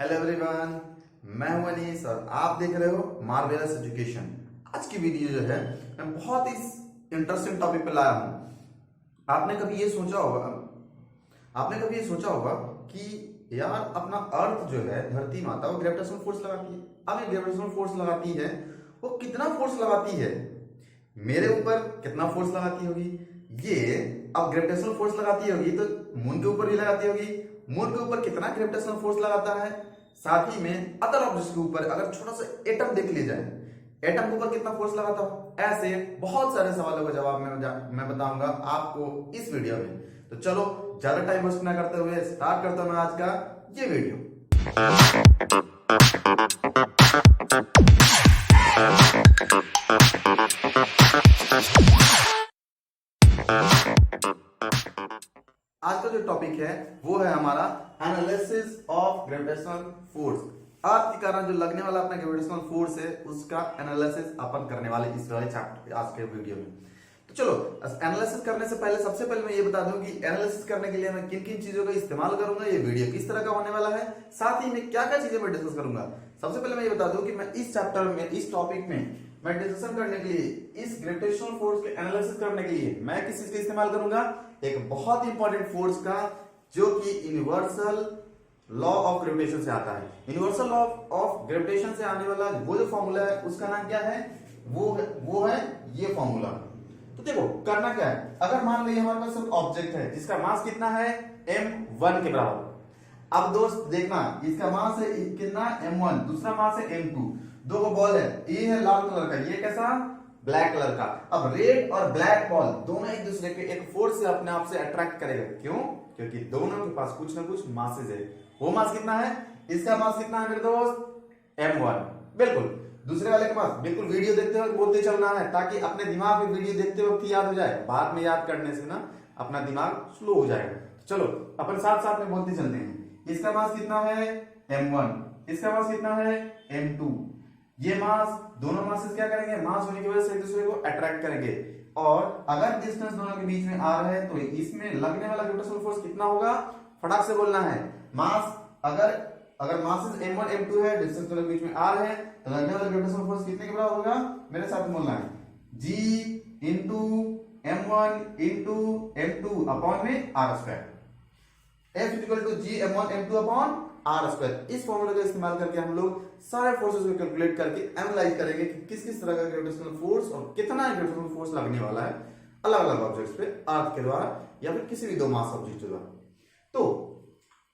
Hello everyone, मैं हूं अनीस और आप देख रहे हो मार्वेलस एजुकेशन। आज की वीडियो जो है मैं बहुत ही इंटरेस्टिंग टॉपिक पे लाया हूं। आपने कभी ये सोचा होगा कि यार अपना अर्थ जो है, धरती माता, वो ग्रेविटेशनल फोर्स लगाती है। अब ये ग्रेविटेशनल फोर्स लगाती है, वो कितना फोर्स लगाती है, मेरे ऊपर कितना फोर्स लगाती होगी। ये अब ग्रेविटेशनल फोर्स लगाती होगी तो मून के ऊपर भी लगाती होगी। मून के ऊपर कितना ग्रेविटेशनल फोर्स लगाता है, साथ ही में अदर ऑब्जेक्ट्स के ऊपर अगर छोटा सा एटम देख लिया जाए, एटम के ऊपर कितना फोर्स लगाता हो। ऐसे बहुत सारे सवालों का जवाब मैं बताऊंगा आपको इस वीडियो में। तो चलो ज्यादा टाइम वेस्ट ना करते हुए स्टार्ट करता हूं मैं आज का ये वीडियो। आज का जो टॉपिक है वो है हमारा एनालिसिस ऑफ ग्रेविटेशनल फोर्स। अर्थ के कारण जो लगने वाला अपना ग्रेविटेशनल फोर्स है उसका एनालिसिस अपन करने वाले इस वाले चैप्टर आज के वीडियो में। तो चलो एनालिसिस करने से पहले सबसे पहले मैं ये बता दूं कि एनालिसिस करने के लिए मैं किन किन चीजों का इस्तेमाल करूंगा, ये वीडियो किस तरह का होने वाला है, साथ ही में क्या क्या चीजें मैं डिस्कस करूंगा। सबसे पहले मैं ये बता दूं कि मैं इस चैप्टर में, इस टॉपिक में मैं डिस्कशन करने के लिए, इस ग्रेविटेशनल फोर्स के एनालिसिस करने के लिए मैं किस चीज का इस्तेमाल करूंगा, एक बहुत इंपॉर्टेंट फोर्स का जो कि यूनिवर्सल लॉ ऑफ ग्रेविटेशन से आता है। यूनिवर्सल लॉ ऑफ ग्रेविटेशन से आने वाला वो जो फॉर्मूला है उसका नाम क्या है, वो है ये फॉर्मूला। तो देखो करना क्या है, अगर मान लीजिए हमारे पास एक ऑब्जेक्ट है जिसका मास कितना है m1 के बराबर। अब दोस्त देखना, इसका मास है कितना m1, दूसरा मास है m2, दो को बॉल है, ये है लाल कलर का, ये कैसा ब्लैक कलर का। अब रेड और ब्लैक बॉल दोनों एक दूसरे के एक फोर्स से अपने आप से अट्रैक्ट करेगा। क्यों? क्योंकि दोनों के पास कुछ ना कुछ मासेज है। वो मास कितना है, इसका मास कितना है मेरे दोस्त m1, बिल्कुल। दूसरे वाले के पास बिल्कुल वीडियो देखते वक्त बोलते चलना है ताकि अपने दिमाग में वीडियो देखते वक्त याद हो जाए, बाद में याद करने से ना अपना दिमाग स्लो हो जाएगा। चलो अपन साथ साथ में बोलते चलते हैं। इसका मास कितना है m1, इसका मास कितना है m2। ये मास, दोनों मासेस क्या करेंगे, मास होने की वजह से एक दूसरे को अट्रैक्ट करेंगे। और अगर डिस्टेंस दोनों के बीच में r है तो इसमें लगने वाला ग्रेविटेशनल फोर्स कितना होगा, फटाक से बोलना है। मास अगर मासेस m1 m2 है, डिस्टेंस दोनों के बीच में r है, तो लगने वाला ग्रेविटेशनल फोर्स कितने के बराबर होगा, मेरे साथ में बोलना है, g into m1 into m2 upon में r square. F equal to g m1 m2 upon r square. इस फॉर्मूले का इस्तेमाल करके हम लोग सारे फोर्सेस को कैलकुलेट करके एनालाइज करेंगे कि किस किस तरह का ग्रेविटेशनल फोर्स और कितना ग्रेविटेशनल फोर्स लगने वाला है अलग अलग ऑब्जेक्ट्स पे, अर्थ के द्वारा या फिर किसी भी दो मास ऑब्जेक्ट के द्वारा। तो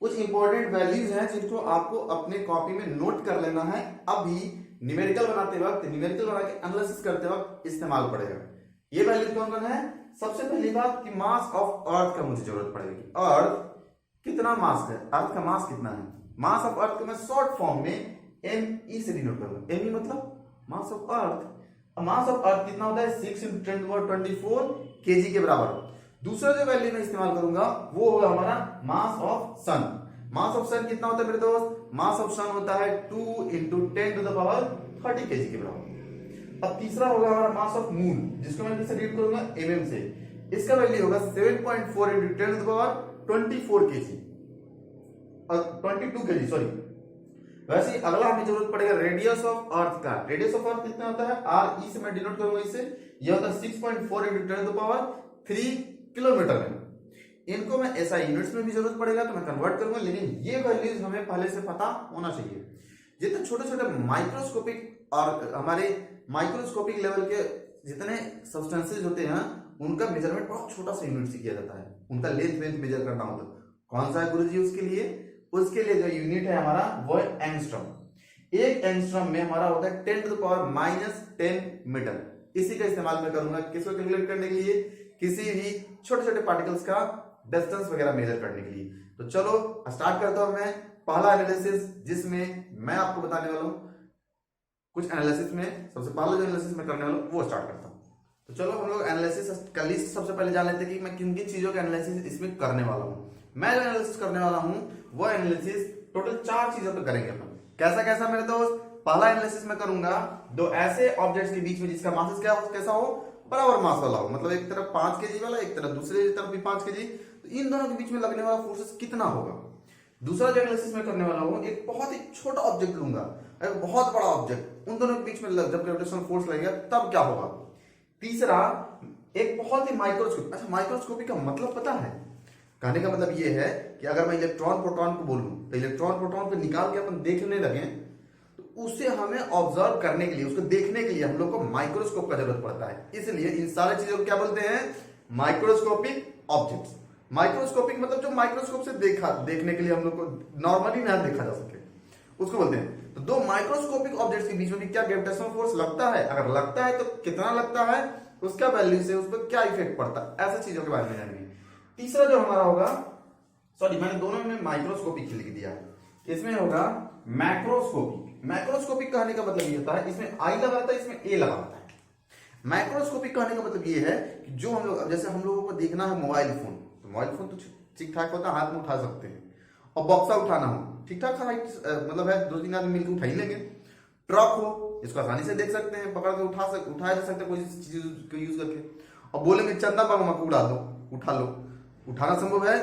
कुछ इंपॉर्टेंट वैल्यूज हैं जिनको आपको अपने कॉपी में नोट कर लेना है। अभी न्यूमेरिकल बनाते वक्त, न्यूमेरिकल बना के एनालिसिस करते वक्त इस्तेमाल पड़ेगा। ये वैल्यूज कौन कौन है? सबसे पहली बात कि मास ऑफ अर्थ का मुझे जरूरत पड़ेगी। अर्थ कितना मास है, अर्थ का मास कितना है। मास ऑफ अर्थ को मैं शॉर्ट फॉर्म में me से डिनोट करूंगा। me मतलब मास ऑफ अर्थ। मास ऑफ अर्थ कितना होता है 6 × 10⁴ kg के बराबर। दूसरा जो वैल्यू मैं इस्तेमाल करूंगा वो होगा हमारा mass of sun. Mass of सन कितना होता है मेरे दोस्त, मास ऑफ सन होता है 2 × 10⁻30 kg के बराबर। अब तीसरा होगा हमारा मास ऑफ मून, जिसको मैं किससे डिनोट करूंगा, mm से। इसका वैल्यू होगा 7.4 × 10⁻24 kg और 22 kg, सॉरी। वैसे ही अगला हमें जरूरत पड़ेगा रेडियस ऑफ अर्थ का। रेडियस ऑफ अर्थ कितना होता है, r e से मैं डिनोट करूंगा इसे, यह होता है 6.4 × 10⁻3 किलोमीटर में। इनको मैं ऐसा यूनिट्स में भी जरूरत पड़ेगा तो मैं कन्वर्ट करूंगा, लेकिन ये वैल्यूज हमें पहले से पता होना चाहिए। जितने छोटे छोटे माइक्रोस्कोपिक और हमारे माइक्रोस्कोपिक लेवल के जितने सब्सटेंसेज होते हैं उनका मेजरमेंट बहुत छोटा सा यूनिट से किया जाता है। उनका लेंथ वेंथ मेजर करना हो तो कौन सा है गुरुजी उसके लिए जो यूनिट है हमारा वो है एंगस्ट्रॉम। एक एंगस्ट्रॉम में हमारा होता है 10⁻⁻10 मीटर। इसी का इस्तेमाल मैं करूंगा किसको कैलकुलेट करने के लिए, किसी भी छोटे छोटे पार्टिकल्स का डिस्टेंस वगैरह मेजर करने के लिए। तो चलो स्टार्ट करता हूं मैं पहला एनालिसिस, जिसमें मैं आपको बताने वाला हूं कुछ एनालिसिस में। सबसे पहला जो एनालिसिस मैं करने वाला हूं वो स्टार्ट करता हूं। तो चलो हम लोग एनालिसिस कर ली। सबसे पहले जान लेते हैं कि मैं किन किन चीजों का एनालिसिस इसमें करने वाला हूं। मैं जो एनालिसिस करने वाला हूं वो एनालिसिस टोटल 4 चीजों पे करेंगे अपन। कैसा कैसा मेरे दोस्त, पहला एनालिसिस मैं करूंगा दो ऐसे ऑब्जेक्ट्स के बीच में जिसका मास कैसा हो, बराबर मास वाला हो। मतलब एक तरफ 5 kg वाला, एक तरफ दूसरे तरफ भी 5 kg, तो इन दोनों के बीच में लगने वाला फोर्सेस कितना होगा। दूसरा जो एनालिसिस मैं करने वाला हूं, एक बहुत ही छोटा ऑब्जेक्ट लूंगा, एक बहुत बड़ा ऑब्जेक्ट, उन दोनों के बीच में जब ग्रेविटेशनल फोर्स लगेगा तब क्या होगा। तीसरा एक बहुत ही माइक्रोस्कोप। अच्छा, माइक्रोस्कोपी का मतलब पता है? कहने का मतलब ये है कि अगर मैं इलेक्ट्रॉन प्रोटॉन को बोलूं तो इलेक्ट्रॉन प्रोटॉन को निकाल के अपन देखने लगे तो उसे हमें ऑब्जर्व करने के लिए, उसको देखने के लिए हम लोग को माइक्रोस्कोप का जरूरत पड़ता है। इसलिए इन सारी चीजों को क्या बोलते हैं? Microscopic objects. माइक्रोस्कोपिक मतलब जो माइक्रोस्कोप से देखने के लिए हम लोग को नॉर्मली ना देखा जा सके, उसको बोलते हैं। तो दो माइक्रोस्कोपिक ऑब्जेक्ट्स के बीच में भी क्या ग्रेविटेशनल फोर्स लगता है? अगर लगता है तो कितना लगता है, उसका वैल्यू से उस पर क्या इफेक्ट पड़ता है, ऐसे चीजों के बारे में जानेंगे। तीसरा जो हमारा होगा, सॉरी मैंने दोनों में माइक्रोस्कोपिक लिख दिया है, इसमें होगा मैक्रोस्कोपिक। मैक्रोस्कोपिक कहने का मतलब ये होता है, इसमें आई लगा होता है, इसमें ए लगा होता है। मैक्रोस्कोपिक कहने का मतलब ये है कि जो हम लोग, जैसे हम लोगों को देखना है मोबाइल फोन, तो मोबाइल फोन तो ठीक ठाक होता है, हाथ में उठा सकते हैं। और बॉक्सा उठाना हो, ठीक ठाक मतलब है, 2-3 आदमी मिलकर उठा ही लेंगे। ट्रक हो, इसको आसानी से देख सकते हैं, पकड़ के उठाया जा सकता है कोई चीज को यूज करके। और बोलेंगे चंदा बाबा को उड़ा दो, उठा लो, उठाना संभव है?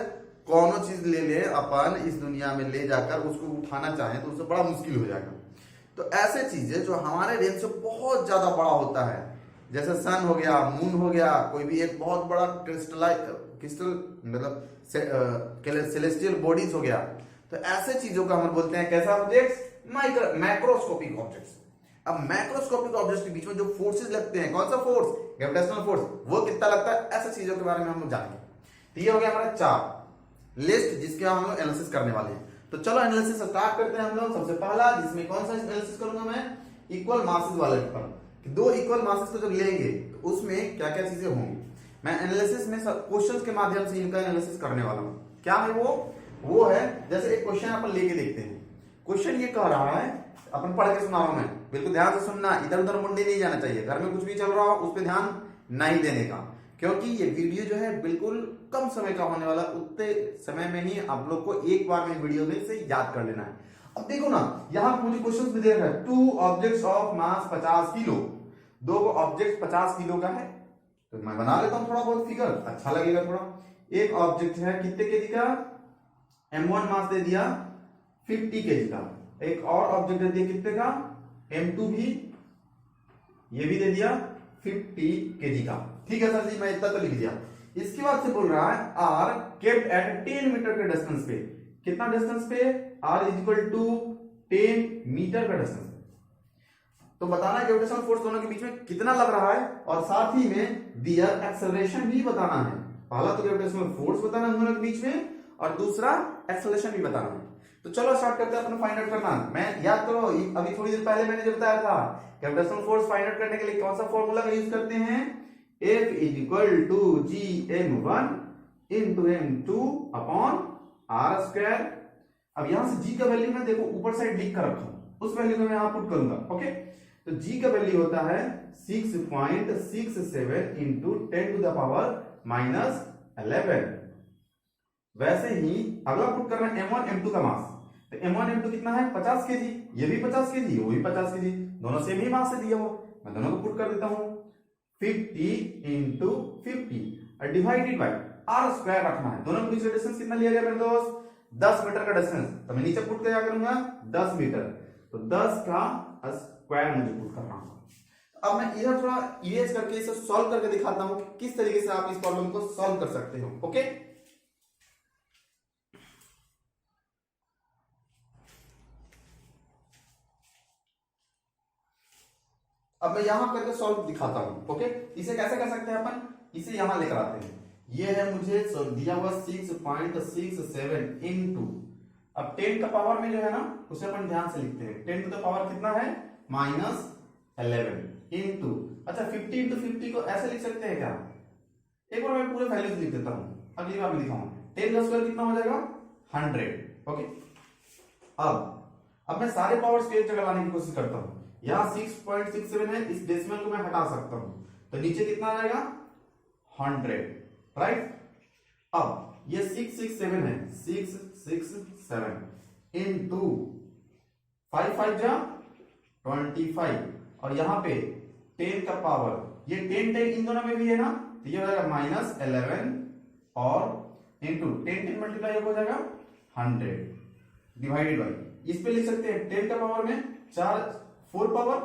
कौन चीज ले ले अपन इस दुनिया में ले जाकर उसको उठाना चाहें तो उससे बड़ा मुश्किल हो जाएगा। तो ऐसे चीजें जो हमारे रेंज से बहुत ज्यादा बड़ा होता है, जैसे सन हो गया, मून हो गया, कोई भी एक बहुत बड़ा क्रिस्टल मतलब सेलेस्टियल बॉडीज हो गया, तो ऐसे चीजों का हम बोलते हैं कैसा ऑब्जेक्ट्स? Macroscopic objects. अब मैक्रोस्कोपिक ऑब्जेक्ट्स के बीच में जो फोर्सेस लगते हैं, कौन सा फोर्स? Gravitational force. वो कितना लगता है, ऐसे चीजों के बारे में हम लोग जानेंगे। तो ये हो गया हमारा 4 लिस्ट जिसके हम लोग एनालिसिस करने वाले हैं। तो चलो एनालिसिस स्टार्ट करते हैं हम लोग। सबसे पहला, जिसमें कौन सा एनालिसिस करूंगा मैं? इक्वल मासेस वाले पर। दो इक्वल मासेस को जब लेंगे तो उसमें क्या क्या चीजें होंगी, मैं एनालिसिस में क्वेश्चंस के माध्यम से इनका एनालिसिस करने वाला हूं। क्या है वो है, जैसे एक क्वेश्चन अपन लेके देखते हैं। क्वेश्चन ये कह रहा है, अपन पढ़ के सुना रहा हूं मैं, बिल्कुल ध्यान से सुनना, इधर उधर मुंडे नहीं जाना चाहिए। घर में कुछ भी चल रहा हो उस पर ध्यान नहीं देने का, क्योंकि ये वीडियो जो है बिल्कुल कम समय का होने वाला, उतने समय में ही आप लोग को एक बार में वीडियो में से याद कर लेना है। अब देखो ना, यहां मुझे क्वेश्चन भी दे रहा है, 2 ऑब्जेक्ट्स ऑफ मास 50 किलो। दो ऑब्जेक्ट 50 किलो का है, तो मैं बना लेता हूं थोड़ा बहुत फिगर, अच्छा लगेगा थोड़ा। एक ऑब्जेक्ट है कितने केजी का? M1 मास दे दिया 50 केजी का। एक और ऑब्जेक्ट दे दिया कितने का? M2 भी, ये भी दे दिया 50 केजी का। ठीक है सर जी, मैं इतना तो लिख दिया। इसके बाद से बोल रहा है आर केप्ट एट 10 मीटर के डिस्टेंस पे। कितना डिस्टेंस पे? R is equal to 10 meter का डिस्टेंस। तो बताना है ग्रेविटेशनल फोर्स दोनों के बीच में कितना लग रहा है, और साथ ही में दियर एक्सेलरेशन भी बताना है। पहला तो ग्रेविटेशनल फोर्स बताना है दोनों के बीच में, और दूसरा एक्सेलरेशन भी बताना है। तो चलो स्टार्ट करते हैं अपन फाइंड आउट करना। मैं याद करो, अभी थोड़ी देर पहले मैंने जो बताया था, ग्रेविटेशनल फोर्स फाइंड आउट करने के लिए कौन सा फॉर्मूला का यूज करते हैं? F is equal to Gm1 into M2 upon R square. अब यहां से G का वैल्यू मैं देखो ऊपर साइड लिख कर रखा हूं, उस वैल्यू को मैं यहां पुट करूंगा। ओके, तो G का वैल्यू होता है 6.67 into 10 to the power minus 11। वैसे ही अगला पुट करना है M1 M2 का मास। तो M1 M2 कितना है? 50 केजी। ये भी 50 केजी, वो भी 50 केजी, दोनों सेम ही मास से दिया हो। मैं दोनों को पुट कर देता हूं, 50 इंटू 50 और डिवाइडेड बाय आर स्क्वायर रखना है। दोनों के बीच डिस्टेंस कितना लिया गया मेरे दोस्त? 10 मीटर का डिस्टेंस। तो मैं नीचे पुट क्या करूंगा? 10 मीटर। तो 10 का स्क्वायर मुझे पुट करना होगा। अब मैं इधर थोड़ा इरेज करके इसे सॉल्व करके दिखाता हूं कि किस तरीके से आप इस प्रॉब्लम को सॉल्व कर सकते हो। ओके, अब मैं यहां करके सॉल्व दिखाता हूं। ओके, इसे कैसे कर सकते हैं अपन? इसे यहां लेकर आते हैं। ये है मुझे दिया हुआ 6.67 इंटू, अब 10 का पावर में जो है ना उसे अपन ध्यान से लिखते हैं। 10 टू द पावर कितना है? माइनस 11 इंटू, अच्छा 50 इंटू 50 को ऐसे लिख सकते हैं क्या? एक बार मैं पूरे वैल्यूज लिख देता हूं, अगली बार मैं दिखाऊंगा। 10 का स्क्वायर कितना हो जाएगा? 100। ओके, अब मैं सारे पावर्स को एक जगह लाने की कोशिश करता हूं। यहां 6.67 है, इस डेसिमल को मैं हटा सकता हूं, तो नीचे कितना आ जाएगा? 100, राइट। अब ये 667 है, 667 इंटू 5 5 जा 25, और यहां पे 10 का पावर, ये 10 10 इन दोनों में भी है ना, तो ये हो जाएगा माइनस 11 और इंटू 10 10 मल्टीप्लाई हो जाएगा 100। डिवाइडेड बाई, इस पे लिख सकते हैं 10 का पावर में 4 पावर।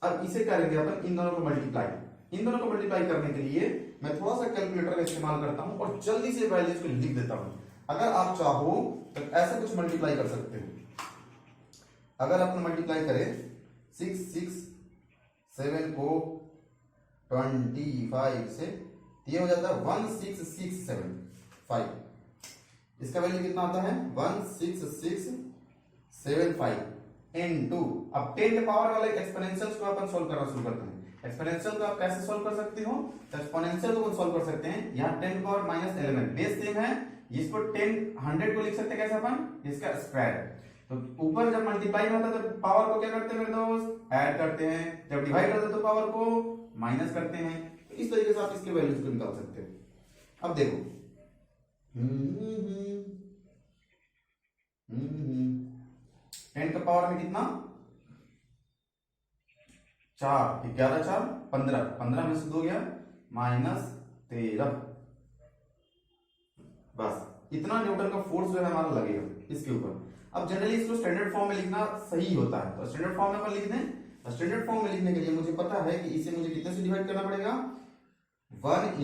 अब इसे करेंगे अपन इन दोनों को मल्टीप्लाई। इन दोनों को मल्टीप्लाई करने के लिए मैं थोड़ा सा कैलकुलेटर का इस्तेमाल करता हूं और जल्दी से वैल्यूज को लिख देता हूं। अगर आप चाहो तो ऐसा कुछ मल्टीप्लाई कर सकते हो। अगर अपन मल्टीप्लाई करें 6 6 7 को 25 से, ये हो जाता है 16675। इसका वैल्यू कितना आता है 16675 इनटू, अब 10 के पावर वाले एक्सपोनेंशियल्स को अपन सॉल्व करना शुरू करते हैं। एक्सपोनेंशियल को आप कैसे सॉल्व कर सकते हो, तो एक्सपोनेंशियल को सॉल्व कर सकते हैं। यहाँ 10 पावर -11 बेस सेम है, इसको 10 100 को लिख सकते हैं कैसे अपन, इसका स्क्वायर। तो ऊपर जब मल्टीप्लाई होता है तो पावर को क्या करते हैं मेरे दोस्त, ऐड करते हैं, जब डिवाइड करते हैं तो पावर को माइनस करते हैं। तो इस तरीके से आप इसके वैल्यूज को निकाल सकते हो। अब देखो 10 का पावर में कितना 4, 11 4 15, 15 में से 2 गया -13। बस इतना न्यूटन का फोर्स जो है हमारा लगेगा इसके ऊपर। अब जनरली इसको स्टैंडर्ड फॉर्म में लिखना सही होता है, तो स्टैंडर्ड फॉर्म में अपन लिख दें। स्टैंडर्ड फॉर्म में लिखने के लिए मुझे पता है कि इसे मुझे कितने से डिवाइड करना पड़ेगा, 1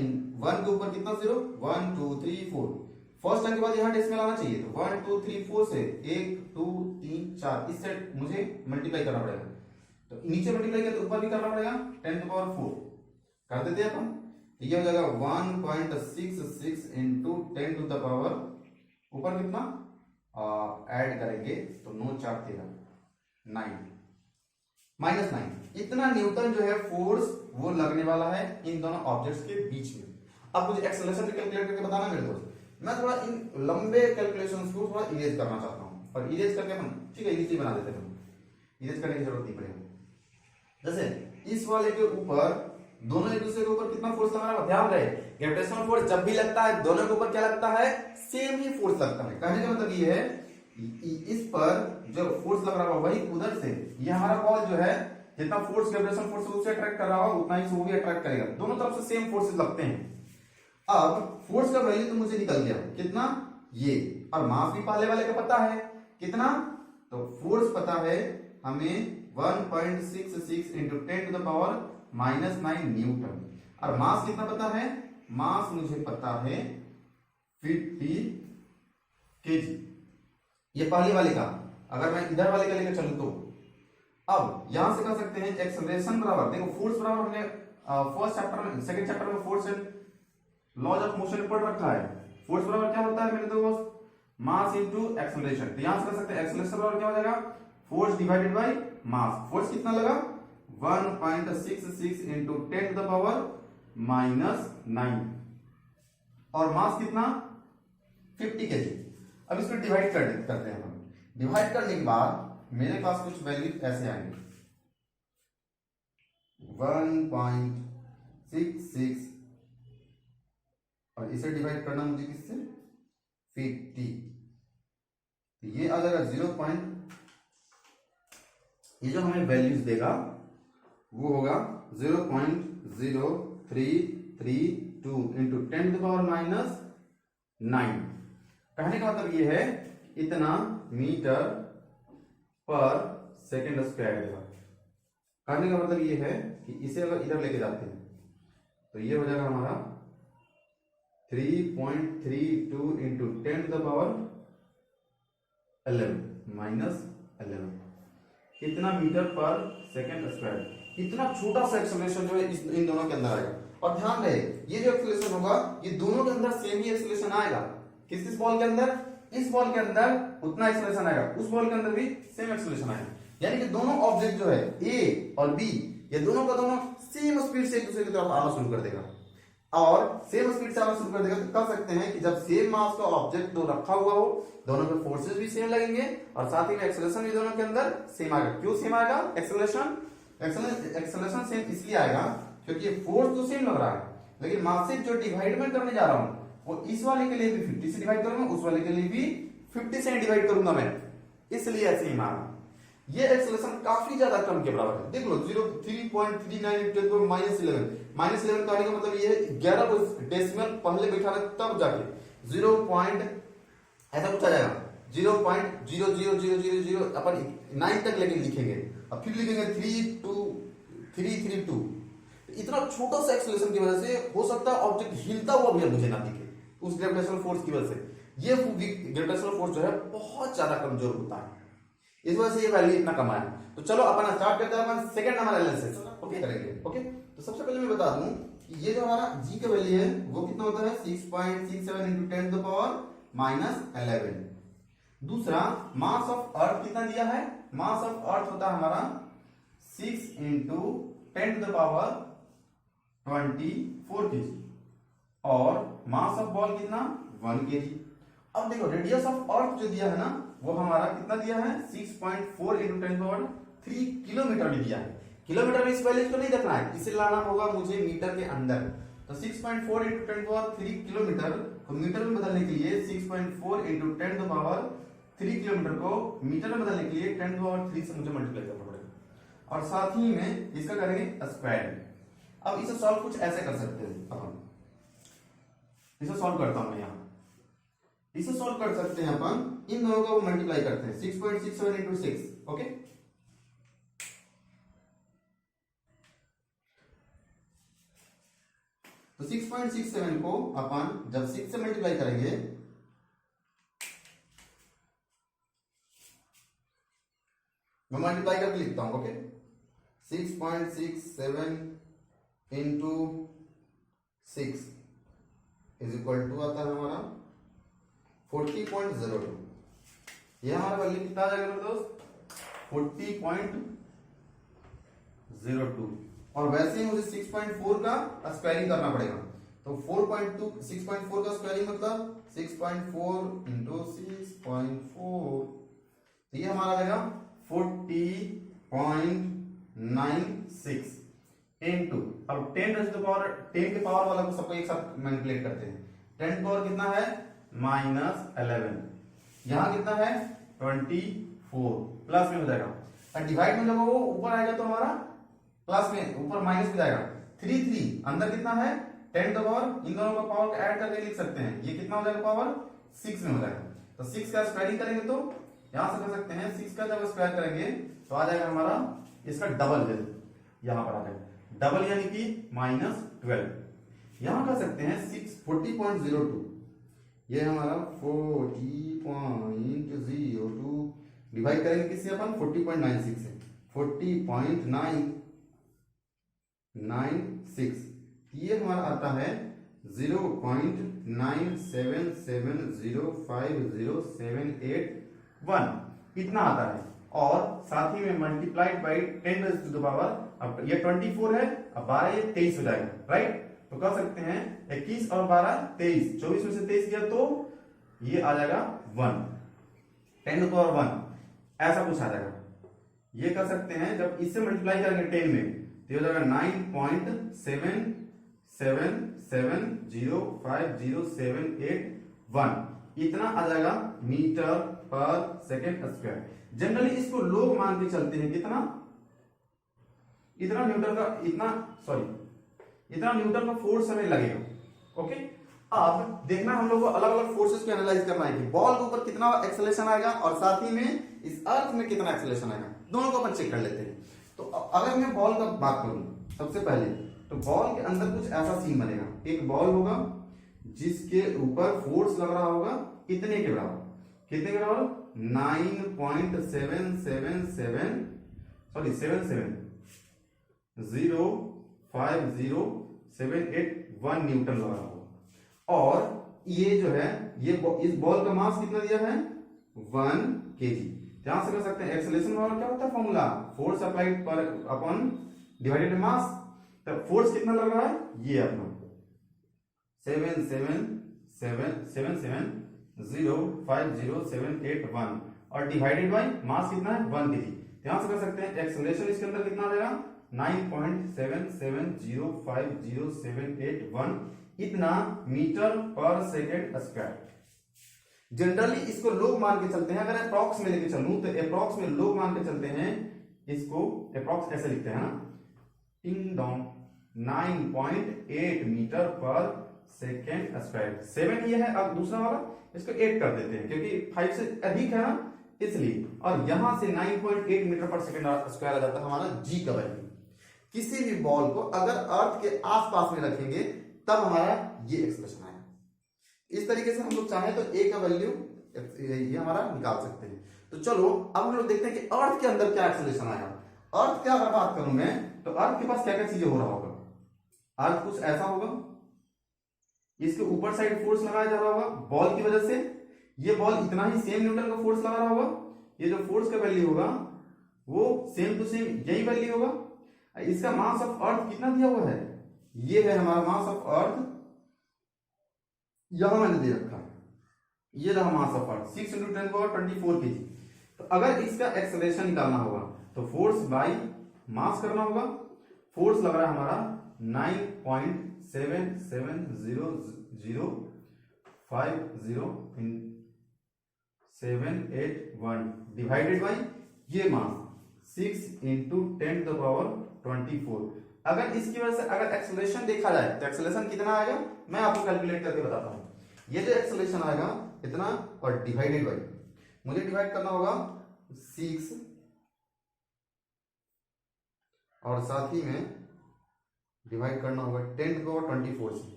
के ऊपर कितना 0, 1 2 3 4, फर्स्ट टाइम के बाद यहाँ डेसिमल आना चाहिए, तो 1 2 3 4 से 1 2 3 4 इससे मुझे मल्टीप्लाई करना पड़ेगा। तो नीचे मल्टीप्लाई किया तो ऊपर भी करना पड़ेगा 10 to the power 4 कर देते हैं अपन। तो ये हो जाएगा 1.66 इंटू 10 to the power, ऊपर कितना ऐड करेंगे तो 9 4 13 9 -9। इतना न्यूटन जो है फोर्स वो लगने वाला है इन दोनों ऑब्जेक्ट्स के बीच में। अब मुझे एक्सेलरेशन कैलकुलेट करके बताना मेरे दोस्त। मैं थोड़ा इन लंबे कैलकुलेशंस को थोड़ा इरेज करना चाहता हूं, और इरेज करके अपन ठीक है इजी बना देते हैं, इरेज करने की जरूरत नहीं पड़ेगी। जैसे इस वाले के ऊपर दोनों एक दूसरे के ऊपर कितना फोर्स लगा रहा है, ध्यान रहे ग्रेविटेशनल फोर्स जब भी लगता है दोनों के ऊपर क्या लगता है, सेम ही फोर्स लगता है। कहने का मतलब ये है इस पर जो फोर्स लग रहा होगा वही उधर से, ये हमारा बॉल जो है जितना फोर्स ग्रेविटेशनल फोर्स उसे अट्रैक्ट कर रहा होगा उतना ही वो भी अट्रैक्ट करेगा, दोनों तरफ से सेम फोर्सेस लगते हैं। अब फोर्स का वैल्यू तो मुझे निकल गया कितना ये, और मास भी पहले वाले का पता है कितना, तो फोर्स पता है हमें 1.66 into 10 to the power -9 Newton, और मास कितना पता है, मास मुझे पता है 50 kg। ये पहले वाले का, अगर मैं इधर वाले का लेकर चलूं तो अब यहां से कह सकते हैं एक्सेलरेशन बराबर, देखो फोर्स बराबर हमने फर्स्ट चैप्टर में सेकंड चैप्टर में force and laws of motion पढ़ रखा है। फोर्स बराबर क्या होता है मेरे दोस्त, मास इनटू एक्सेलरेशन। तो यहां से कर सकते हैं एक्सेलरेशन बराबर क्या हो जाएगा, force divided by mass. Force कितना लगा 1.66 इंटू 10 to the power -9, और मास कितना 50 kg। अब इसको डिवाइड करते हैं हम। डिवाइड करने के बाद मेरे पास कुछ वैल्यू ऐसे आएंगे 1.66, और इसे डिवाइड करना मुझे किससे 50, तो ये आ जाएगा 0. ये जो हमें वैल्यूज देगा वो होगा 0.0332 इंटू 10 to the power -9। कहने का मतलब ये है इतना मीटर पर सेकेंड स्क्वायर देगा। कहने का मतलब ये है कि इसे अगर इधर लेके जाते हैं तो ये हो जाएगा हमारा 3.32 इंटू 10 to the power 11 -11, कितना मीटर पर सेकेंड स्क्वायर। इतना छोटा सा एक्सेलरेशन जो है इन दोनों के अंदर आएगा। और ध्यान रहे ये जो एक्सेलरेशन होगा ये दोनों के अंदर सेम ही एक्सेलरेशन आएगा। किस बॉल के अंदर, इस बॉल के अंदर उतना एक्सेलरेशन आएगा, उस बॉल के अंदर भी सेम एक्सेलरेशन आएगा। यानी कि दोनों ऑब्जेक्ट जो है ए और बी, ये दोनों का दोनों सेम स्पीड से एक दूसरे की तरफ आना शुरू कर देगा, और सेम स्पीड से आना शुरू कर देगा। तो कह सकते हैं कि जब सेम मास का ऑब्जेक्ट दो रखा हुआ हो, दोनों के फोर्सेस भी सेम लगेंगे और साथ ही में एक्सेलरेशन भी दोनों के अंदर सेम आएगा। क्यों सेम आएगा, एक्सेलरेशन सेम इसलिए आएगा क्योंकि फोर्स तो सेम लग रहा है, लेकिन मास से जो डिवाइड में करने जा रहा हूं वो इस वाले के लिए भी 50 से डिवाइड करूंगा, उस वाले के लिए भी 50 से डिवाइड करूंगा मैं, इसलिए ऐसे ही माना। ये एक्सेलरेशन काफी ज्यादा कम के बराबर है। देख लो 3.39 -11 कहने का मतलब ये 11 को डेसिमल पहले बैठा रहे तब जाके 0. ऐसा कुछ आ जाएगा 0.00000 अपन 9 तक लेके लिखेंगे, अब फिर लिखेंगे 332। इतना छोटा सा एक्सेलरेशन की वजह से हो सकता है ऑब्जेक्ट हिलता हुआ भी मुझे ना दिखे, उस ग्रेविटेशनल फोर्स की वजह से। ये ग्रेविटेशनल फोर्स जो है बहुत ज्यादा कमजोर होता है, इस वजह से ये वैल्यू इतना कम आया। तो चलो अपन स्टार्ट करते हैं अपन सेकंड नंबर एनालिसिस ओके करेंगे। ओके, तो सबसे पहले मैं बता दूं कि ये जो हमारा g का वैल्यू है वो कितना होता है 6.67 into 10 to the power -11। दूसरा मास ऑफ अर्थ कितना दिया है, मास ऑफ अर्थ होता है हमारा 6 into 10 to the power 24 kg और मास ऑफ बॉल कितना 1 kg। अब देखो रेडियस ऑफ अर्थ जो दिया है ना वो हमारा कितना दिया है 6.4 into 10 power 3 किलोमीटर भी दिया है। किलोमीटर में इस वैल्यू को नहीं देखना है, इसे लाना होगा मुझे मीटर के अंदर। तो 6.4 into 10 power 3 किलोमीटर को मीटर में बदलने के लिए 6.4 into 10 power 3 किलोमीटर को मीटर में बदलने के लिए 10 power 3 से मुझे मल्टीप्लाई करना पड़ेगा और साथ ही में इसका करेंगे स्क्वायर। अब इसे सॉल्व कुछ ऐसे कर सकते हैं अपन, इसे सॉल्व करता हूं मैं यहां, इसे सॉल्व कर सकते हैं अपन, इन दोनों को मल्टीप्लाई करते हैं 6.67 into 6 ओके। तो 6.67 को अपन जब 6 से मल्टीप्लाई करेंगे मैं मल्टीप्लाई करके लिखता हूं okay. 6.67 into 6 is equal to आता है हमारा 40.02। ये हमारा वैल्यू कितना आ जाएगा मेरे दोस्त 40.02। और वैसे ही मुझे 6.4 का स्क्वायरिंग करना पड़ेगा, तो 4.2 6.4 का स्क्वायरिंग मतलब 6.4 into 6.4, तो ये हमारा आ जाएगा 40.96 into, अब 10 के पावर वाला को सबको एक साथ मैनिपुलेट करते हैं। 10 पावर कितना है -11, यहां कितना है 24 प्लस में हो जाएगा और डिवाइड में जब वो ऊपर आएगा तो हमारा प्लस में ऊपर माइनस में जाएगा 3 अंदर कितना है 10 का पावर, इन दोनों का पावर को ऐड करके लिख सकते हैं, ये कितना हो जाएगा पावर 6 में हो जाएगा। तो 6 का स्क्वायरिंग करेंगे तो यहां से कर सकते हैं 6 का जब स्क्वायर करेंगे तो आ जाएगा हमारा इसका डबल वैल्यू, यहां पर आ जाएगा डबल यानी कि -12। यहां कर सकते हैं 40.02, ये हमारा 40.02 डिवाइड करेंगे किससे अपन 40.96 से 40.96, ये हमारा आता है 0.977050781 इतना आता है। और साथ ही में multiplied by 10 to the power, अब ये 24 है, अब 12 ये 23 हो जाएगा राइट। तो कर सकते हैं 21 और 12 23, 24 में से 23 गया तो ये आ जाएगा 1, 10 टू पावर 1 ऐसा कुछ आ जाएगा। ये कर सकते हैं जब इससे मल्टीप्लाई करेंगे 10 में तो ये हो जाएगा 9.7770500781 इतना आ जाएगा मीटर पर सेकेंड स्क्वायर। जनरली इसको लोग मान के चलते हैं कितना, इतना न्यूटन का फोर्स हमें लगेगा ओके। अब देखना हम लोग को अलग अलग फोर्सेस को एनालाइज करना है कि बॉल के ऊपर कितना एक्सेलरेशन आएगा और साथ ही में इस अर्थ में कितना एक्सेलरेशन आएगा, दोनों को अपन चेक कर लेते हैं। तो अगर मैं बॉल का बात करूं सबसे पहले, तो बॉल के अंदर कुछ ऐसा सीन बनेगा, एक बॉल होगा जिसके ऊपर फोर्स लग रहा होगा कितने के बराबर 9.7705078 न्यूटन लग रहा होगा। और ये जो है ये इस बॉल का मास कितना दिया है 1 kg। ध्यान से कर सकते हैं एक्सेलरेशन वाला क्या होता है फॉर्मूला, फोर्स अप्लाइड पर अपॉन डिवाइडेड मास। तो फोर्स कितना लग रहा है ये अपना 7705078 और डिवाइडेड बाय मास कितना है 1 kg। ध्यान से कर सकते हैं एक्सेलरेशन इसके अंदर कितना आ जाएगा 9.77050781 इतना मीटर पर सेकेंड स्क्वायर। जनरली इसको लोग मान के चलते हैं, अगर अप्रॉक्स में लेके चलूं तो अप्रॉक्स में लोग मान के चलते हैं, इसको अप्रॉक्स ऐसे लिखते हैं ना टिंग डॉन 9.8 मीटर पर सेकेंड स्क्वायर। 7 ये है, अब दूसरा वाला इसको 8 कर देते हैं क्योंकि 5 से अधिक है ना इसलिए, और यहां से 9.8 मीटर पर सेकेंड स्क्वायर आ जाता है हमारा जी का वैल्यू। किसी भी बॉल को अगर अर्थ के आसपास में रखेंगे तब हमारा ये एक्सप्रेशन आएगा। इस तरीके से हम लोग चाहें तो ए का वैल्यू ये हमारा निकाल सकते हैं। तो चलो अब हम लोग देखते हैं कि अर्थ के अंदर क्या एक्सेलरेशन आएगा। अर्थ क्या अगर बात करूं मैं, तो अर्थ के पास क्या क्या चीजें हो रहा होगा। अर्थ कुछ ऐसा होगा, इसके ऊपर साइड फोर्स लगाया जा रहा होगा बॉल की वजह से, ये बॉल इतना ही सेम न्यूटन का फोर्स लगा रहा होगा, ये जो फोर्स का वैल्यू होगा वो सेम टू सेम यही वैल्यू होगा। इसका मास ऑफ अर्थ कितना दिया हुआ है, ये है हमारा मास ऑफ अर्थ, यहां मैंने दे रखा है, ये रहा मास ऑफ अर्थ 6 × 10⁻24 kg। तो अगर इसका एक्सेलरेशन निकालना होगा तो फोर्स बाई मास करना होगा। फोर्स लग रहा है हमारा 9.77050.781 डिवाइडेड बाई ये मास 6 × 10⁻24। अगर इसकी वजह से अगर एक्सेलरेशन देखा जाए तो एक्सेलरेशन कितना आएगा मैं आपको कैलकुलेट करके बताता हूं। ये जो एक्सेलरेशन आएगा इतना और डिवाइडेड बाई, मुझे डिवाइड करना होगा 6 और साथ ही में डिवाइड करना होगा 10⁻24 से,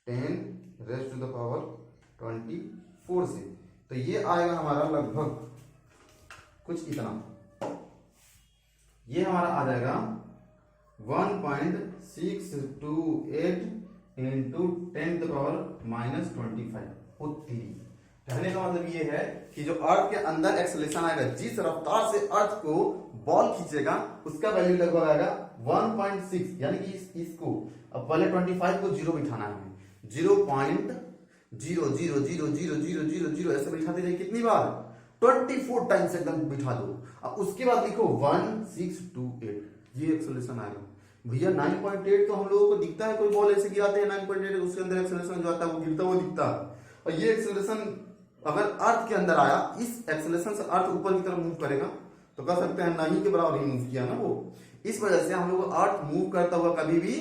10⁻24 से। तो ये आएगा हमारा लगभग कुछ इतना, ये हमारा आ जाएगा 1.628 × 10⁻⁻25 उत्तरी। कहने का मतलब ये है कि जो अर्थ के अंदर एक्सेलरेशन आएगा, जिस रफ्तार से अर्थ को बॉल खींचेगा उसका वैल्यू लगभग आएगा 1.6, यानी कि इसको अब पहले 25 को जीरो बिठाना है, 0.0000000 ऐसे बिठाते जाइए कितनी बार 24 टाइम्स एकदम बिठा दो। अब उसके बाद लिखो 1628, ये एक्सेलरेशन आएगा। भैया 9.8 तो हम लोगों को दिखता है, कोई बॉल ऐसे गिराते हैं 9.8 उसके अंदर एक्सेलरेशन जो आता है वो गिरता हुआ दिखता है, और ये एक्सेलरेशन अगर अर्थ के अंदर आया, इस एक्सेलरेशन से अर्थ ऊपर की तरफ मूव करेगा तो कह सकते हैं नहीं के बराबर ही मूव किया ना वो। इस वजह से हम लोग को अर्थ मूव करता हुआ कभी भी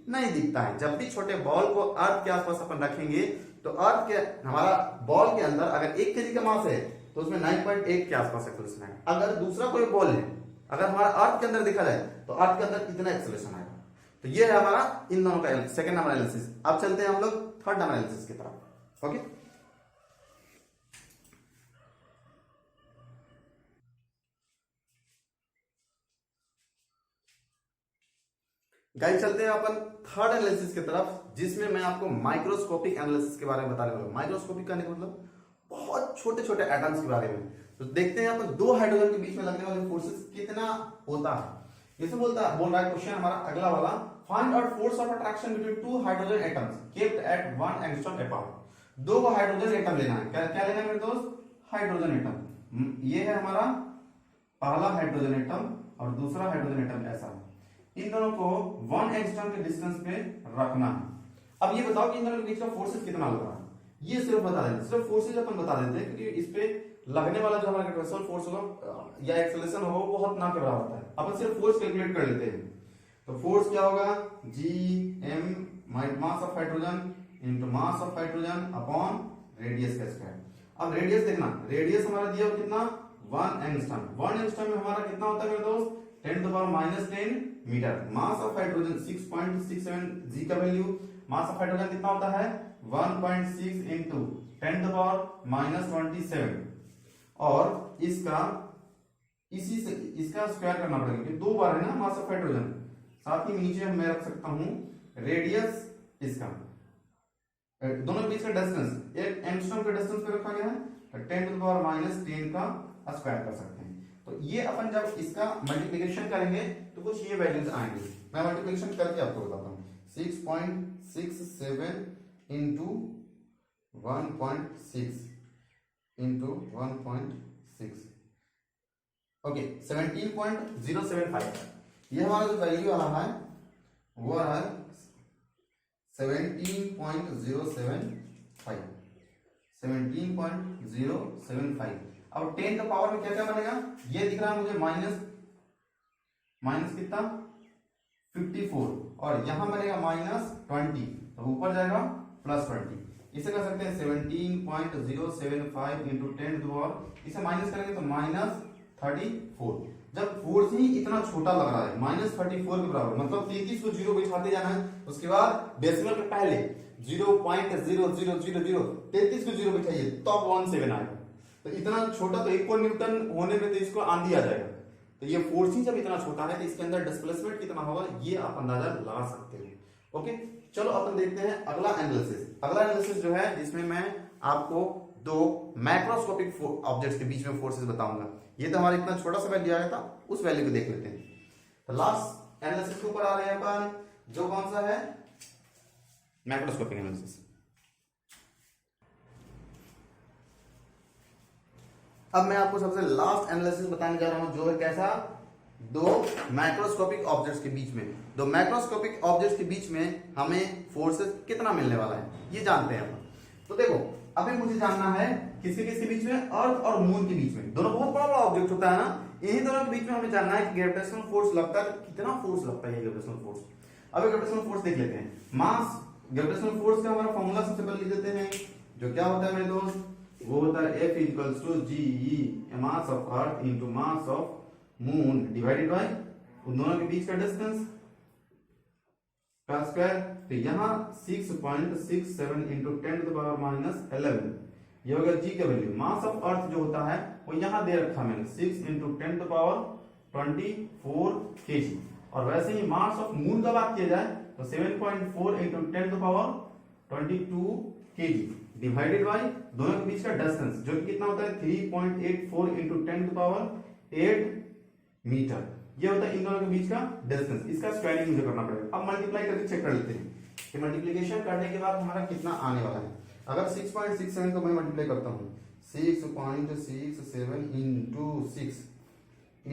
नहीं दिखता है। जब भी छोटे बॉल को अर्थ के आसपास अपन रखेंगे तो अर्थ के हमारा बॉल के अंदर अगर 1 kg का मास है तो उसमें 9.8 के आसपास एक्सेलरेशन आएगा। अगर दूसरा कोई बॉल है, अगर हमारा अर्थ के अंदर देखा जाए तो अर्थ के अंदर कितना एक्सेलरेशन आएगा। तो ये है हमारा इन दोनों का सेकंड नंबर एनालिसिस। अब चलते हैं हम लोग थर्ड नंबर एनालिसिस की तरफ। ओके, गाइस चलते हैं अपन थर्ड एनालिसिस की तरफ, जिसमें मैं आपको माइक्रोस्कोपिक एनालिसिस के बारे में बताने वाला हूं। माइक्रोस्कोपिक कहने का मतलब बहुत छोटे छोटे एटम्स के बारे में। तो देखते हैं अपन दो हाइड्रोजन के बीच में लगने वाले फोर्सेस कितना होता है। जैसे बोल रहा है क्वेश्चन हमारा अगला वाला, find out force of attraction between two hydrogen atoms kept at 1 angstrom apart. दो को हाइड्रोजन एटम लेना है, क्या लेना है मेरे दोस्त, हाइड्रोजन एटम। ये है हमारा पहला हाइड्रोजन एटम और दूसरा हाइड्रोजन एटम ऐसा है। इन दोनों को 1 एंगस्ट्रॉम के डिस्टेंस पे रखना है। अब ये बताओ कि इन दोनों के बीच का फोर्सेस कितना लग रहा है, ये सिर्फ बता देते, सिर्फ फोर्सेस अपन बता देते हैं क्योंकि इस पे लगने वाला जो हमारा ग्रेविटेशनल फोर्स होगा या एक्सेलरेशन होगा वो बहुत ना के बराबर होता है। अपन सिर्फ फोर्स कैलकुलेट कर लेते हैं। तो फोर्स क्या होगा, Gm mass of hydrogen into mass of hydrogen upon radius का स्क्वायर। अब रेडियस देखना, रेडियस हमारा दिया कितना 1 एंगस्ट्रॉम। 1 एंगस्ट्रॉम में हमारा कितना होता है मेरे दोस्त 10⁻⁻10 meter. Mass of hydrogen 6.67 G का वैल्यू, मास ऑफ हाइड्रोजन कितना होता है 1.6 इंटू 10⁻⁻27 और इसका इसी से इसका स्क्वायर करना पड़ेगा क्योंकि दो बार है ना मास ऑफ हाइड्रोजन। साथ ही नीचे मैं रख सकता हूं रेडियस, इसका दोनों के बीच का डिस्टेंस एक एंगस्ट्रॉम के डिस्टेंस पे रखा गया है, 10⁻10 का स्क्वायर कर सकते हैं। तो ये अपन जब इसका मल्टीप्लिकेशन करेंगे तो कुछ ये वैल्यूज आएंगे। मैं मल्टीप्लिकेशन करके आपको बताता हूं। 6.67 इंटू 1.6 इंटू 1.6 ओके 17.075। ये हमारा जो वैल्यू आ रहा है वो आ रहा है 17.075। 17.075। अब 10 का पावर में क्या क्या बनेगा, ये दिख रहा है मुझे माइनस कितना 54 और यहां बनेगा -20, तो ऊपर जाएगा प्लस 20। इसे कर सकते हैं 17.075 इंटू 10 टू द पावर, इसे माइनस करेंगे तो -34। जब फोर्स ही इतना छोटा लग रहा है -34 के बराबर, मतलब 33 को जीरो बिठाते जाना है, उसके बाद डेसिमल के पहले 0.0000 33 को जीरो बिठाइए तब 17 आएगा। तो इतना छोटा, तो 1 न्यूटन होने में तो इसको आंधी आ जाएगा। तो ये फोर्स ही जब इतना छोटा है तो इसके अंदर डिस्प्लेसमेंट कितना होगा ये आप अंदाजा लगा सकते हो। ओके, चलो अपन देखते हैं अगला एनालिसिस। अगला एनालिसिस जो है जिसमें मैं आपको दो मैक्रोस्कोपिक ऑब्जेक्ट्स के बीच में फोर्सेस बताऊंगा। ये तो हमारा इतना छोटा सा वैल्यू आया था, उस वैल्यू को देख लेते हैं। तो लास्ट एनालिसिस के ऊपर आ रहे हैं अपन, जो कौन सा है, मैक्रोस्कोपिक एनालिसिस। अब मैं आपको सबसे लास्ट एनालिसिस बताने जा रहा हूं, जो है कैसा, दो मैक्रोस्कोपिक ऑब्जेक्ट्स के बीच में, दो मैक्रोस्कोपिक ऑब्जेक्ट्स के बीच में हमें फोर्सेस कितना मिलने वाला है ये जानते हैं अपन। तो देखो अभी मुझे जानना है किसके किसके बीच में, अर्थ और मून के बीच में, दोनों बहुत बड़ा बड़ा ऑब्जेक्ट होता है ना, इन्हीं दोनों के बीच में हमें जानना है कि ग्रेविटेशनल फोर्स लगता है, कितना फोर्स लगता है ये ग्रेविटेशनल फोर्स। अब ग्रेविटेशनल फोर्स देख लेते हैं। मास, ग्रेविटेशनल फोर्स का हमारा फॉर्मूला सबसे पहले लिख देते हैं, जो क्या होता है मेरे दोस्त, वो होता है F equals to GE mass of earth into mass of moon divided by उन दोनों के बीच का डिस्टेंस का स्क्वायर। तो यहाँ 6.67 इंटू 10 टू द पावर -11 ये होगा G का वैल्यू। मास ऑफ अर्थ जो होता है वो यहाँ दे रखा मैंने 6 into 10 to the power 24 kg। और वैसे ही मास ऑफ मून का बात किया जाए तो 7.4 into 10 to the power 22 kg divided by दोनों के बीच का डिस्टेंस, जो कि कितना होता है 3.84 इंटू 10 टू पावर 8 मीटर। ये होता है इन दोनों के बीच का डिस्टेंस। इसका स्क्वायरिंग मुझे करना पड़ेगा। अब मल्टीप्लाई करके चेक कर लेते हैं कि मल्टीप्लिकेशन करने के बाद हमारा कितना आने वाला है। अगर 6.67 को मैं मल्टीप्लाई करता हूँ 6.67 इंटू 6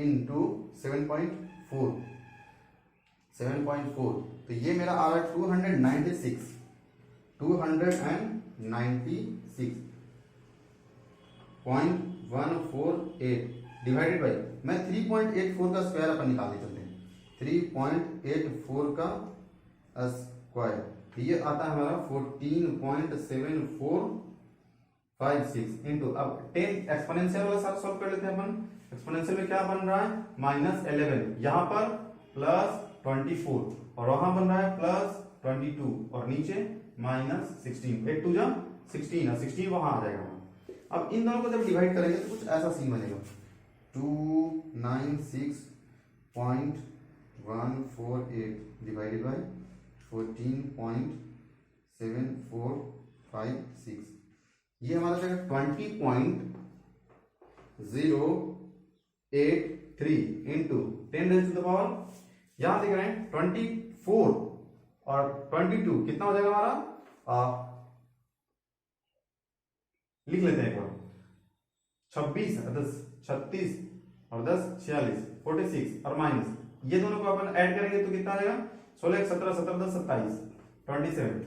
इंटू 7.4 तो ये मेरा आ रहा है 296.148 डिवाइडेड बाई, मैं 3.84 का स्क्वायर अपन निकालने चलते हैं, 3.84 का स्क्वायर, ये आता है हमारा 14.7456 इंटू, अब 10 एक्सपोनेंशियल वाला साथ सॉल्व कर लेते हैं अपन। एक्सपोनेंशियल में क्या बन रहा है -11, यहाँ पर +24 और वहां बन रहा है +22 और नीचे -16, 8 2 जा 16 और 16 वहां आ जाएगा। अब इन दोनों को जब डिवाइड करेंगे तो कुछ ऐसा सीन बनेगा, 296.148 डिवाइडेड बाय 14.7456, ये हमारा जाएगा 20.083 into 10 raise to the power, यहां देख रहे हैं 24 और 22 कितना हो जाएगा हमारा, लिख लेते हैं एक बार, 26 10 36 और 10 46 46 और माइनस, ये दोनों को अपन ऐड करेंगे तो कितना आ जाएगा 16 17 17 10 27 27।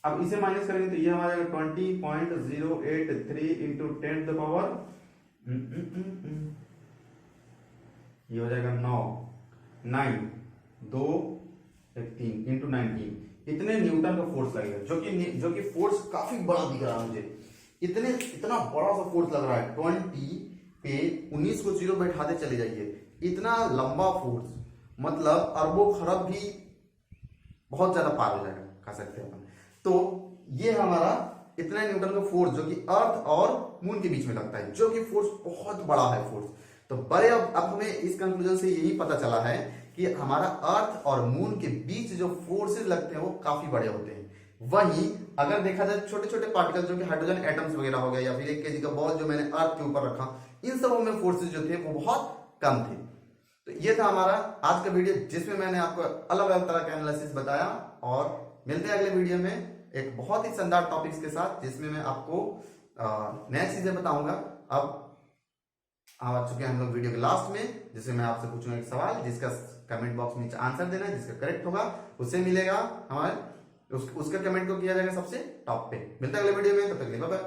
अब इसे माइनस करेंगे तो ये हमारा 20.083 इंटू 10 द पावर, ये हो जाएगा 9 2 3 इंटू 19, इतने न्यूटन का फोर्स लगेगा, जो कि फोर्स काफी बड़ा दिख रहा है मुझे, इतना बड़ा सा फोर्स लग रहा है। 20 पे 19 को जीरो बैठाते चले जाइए, इतना लंबा फोर्स, मतलब अरबों खरब भी बहुत ज्यादा पार हो जाएगा, कह सकते हैं अपन। तो ये हमारा इतना न्यूटन का फोर्स जो कि अर्थ और मून के बीच में लगता है, जो कि फोर्स बहुत बड़ा है फोर्स। तो बड़े अब हमें इस कंक्लूजन से यही पता चला है कि हमारा अर्थ और मून के बीच जो फोर्सेस लगते हैं वो काफी बड़े होते हैं। वहीं अगर देखा जाए छोटे छोटे पार्टिकल जो कि हाइड्रोजन एटम्स वगैरह हो गया, या फिर 1 kg का बॉल जो मैंने अर्थ के ऊपर रखा, इन सबों में फोर्सेस जो थे वो बहुत कम थे। तो ये था हमारा आज का वीडियो, जिसमें मैंने आपको अलग अलग तरह का एनालिसिस बताया, और मिलते हैं अगले वीडियो में एक बहुत ही शानदार टॉपिक्स के साथ, जिसमें मैं आपको नई चीजें बताऊंगा। अब आ चुके हैं हम लोग वीडियो के लास्ट में, जिसमें मैं आपसे पूछूंगा एक सवाल, जिसका कमेंट बॉक्स में नीचे आंसर देना है, जिसका करेक्ट होगा उसे मिलेगा हमारे, उसका कमेंट को किया जाएगा सबसे टॉप पे। मिलता है अगले वीडियो में, तब तक के लिए बाय बाय।